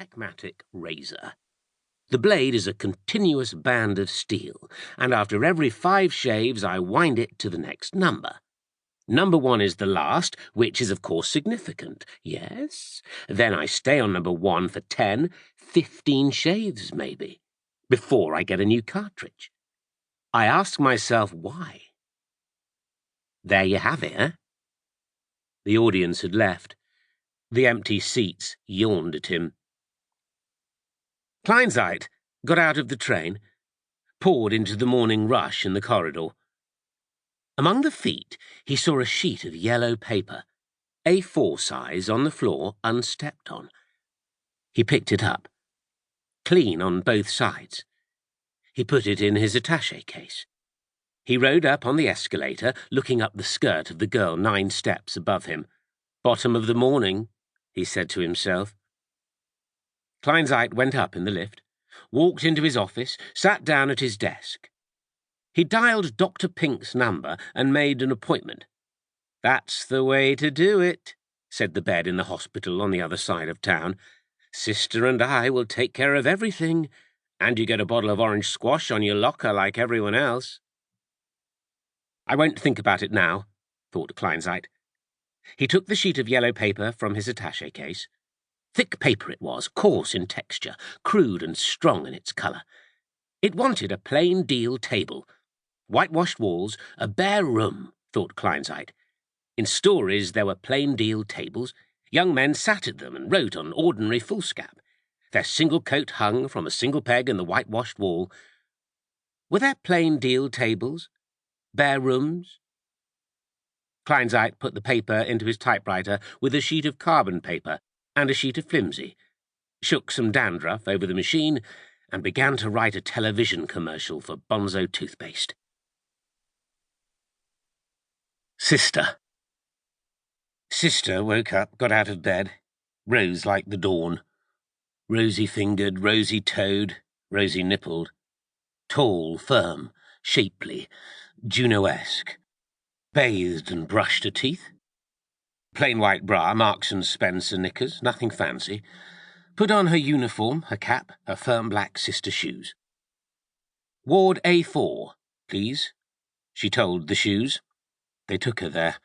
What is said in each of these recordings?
Techmatic razor. The blade is a continuous band of steel, and after every 5 shaves I wind it to the next number. Number 1 is the last, which is of course significant. Yes? Then I stay on number 1 for 10, 15 shaves maybe, before I get a new cartridge. I ask myself why. There you have it, eh? The audience had left. The empty seats yawned at him. Kleinzeit got out of the train, poured into the morning rush in the corridor. Among the feet he saw a sheet of yellow paper, A4 size, on the floor, unstepped on. He picked it up, clean on both sides. He put it in his attaché case. He rode up on the escalator, looking up the skirt of the girl 9 steps above him. Bottom of the morning, he said to himself. Kleinzeit went up in the lift, walked into his office, sat down at his desk. He dialed Dr. Pink's number and made an appointment. That's the way to do it, said the bed in the hospital on the other side of town. Sister and I will take care of everything, and you get a bottle of orange squash on your locker like everyone else. I won't think about it now, thought Kleinzeit. He took the sheet of yellow paper from his attaché case. Thick paper it was, coarse in texture, crude and strong in its colour. It wanted a plain deal table. Whitewashed walls, a bare room, thought Kleinzeit. In stories there were plain deal tables. Young men sat at them and wrote on ordinary foolscap. Their single coat hung from a single peg in the whitewashed wall. Were there plain deal tables? Bare rooms? Kleinzeit put the paper into his typewriter with a sheet of carbon paper and a sheet of flimsy, shook some dandruff over the machine, and began to write a television commercial for Bonzo toothpaste. Sister. Sister woke up, got out of bed, rose like the dawn. Rosy-fingered, rosy-toed, rosy-nippled. Tall, firm, shapely, Juno-esque. Bathed and brushed her teeth. Plain white bra, Marks and Spencer knickers, nothing fancy. Put on her uniform, her cap, her firm black sister shoes. Ward A4, please, she told the shoes. They took her there.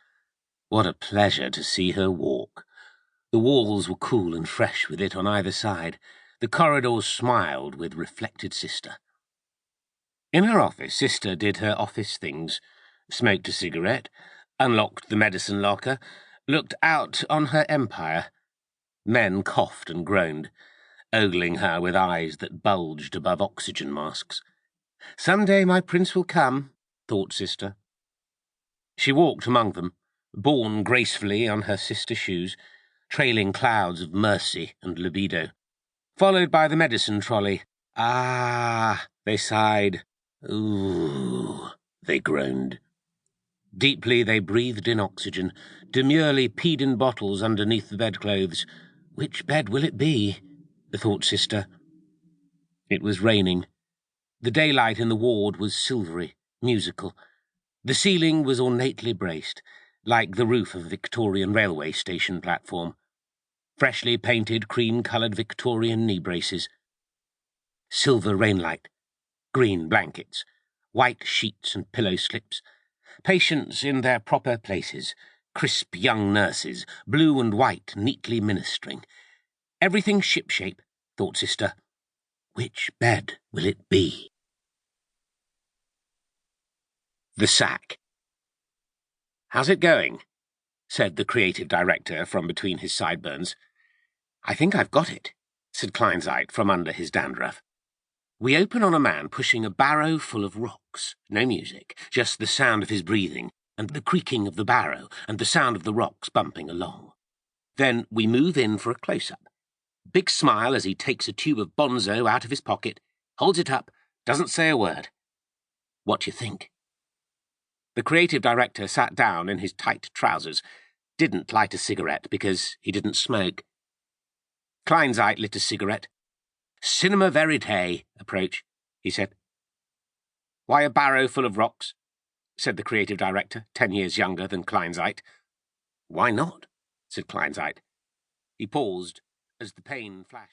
What a pleasure to see her walk. The walls were cool and fresh with it on either side. The corridors smiled with reflected sister. In her office, sister did her office things, smoked a cigarette, unlocked the medicine locker, looked out on her empire. Men coughed and groaned, ogling her with eyes that bulged above oxygen masks. Some day my prince will come, thought sister. She walked among them, borne gracefully on her sister shoes, trailing clouds of mercy and libido, followed by the medicine trolley. Ah, they sighed. Ooh, they groaned. Deeply they breathed in oxygen, demurely peed in bottles underneath the bedclothes. Which bed will it be? Thought sister. It was raining. The daylight in the ward was silvery, musical. The ceiling was ornately braced, like the roof of a Victorian railway station platform. Freshly painted cream-coloured Victorian knee braces. Silver rainlight, green blankets, white sheets and pillow slips. Patients in their proper places, crisp young nurses, blue and white, neatly ministering. Everything shipshape, thought sister. Which bed will it be? The sack. How's it going? Said the creative director from between his sideburns. I think I've got it, said Kleinzeit from under his dandruff. We open on a man pushing a barrow full of rocks. No music, just the sound of his breathing, and the creaking of the barrow, and the sound of the rocks bumping along. Then we move in for a close-up. Big smile as he takes a tube of Bonzo out of his pocket, holds it up, doesn't say a word. What do you think? The creative director sat down in his tight trousers, didn't light a cigarette because he didn't smoke. Kleinzeit lit a cigarette. Cinema verite approach, he said. Why a barrow full of rocks? Said the creative director, 10 years younger than Kleinzeit. Why not? Said Kleinzeit. He paused as the pain flashed.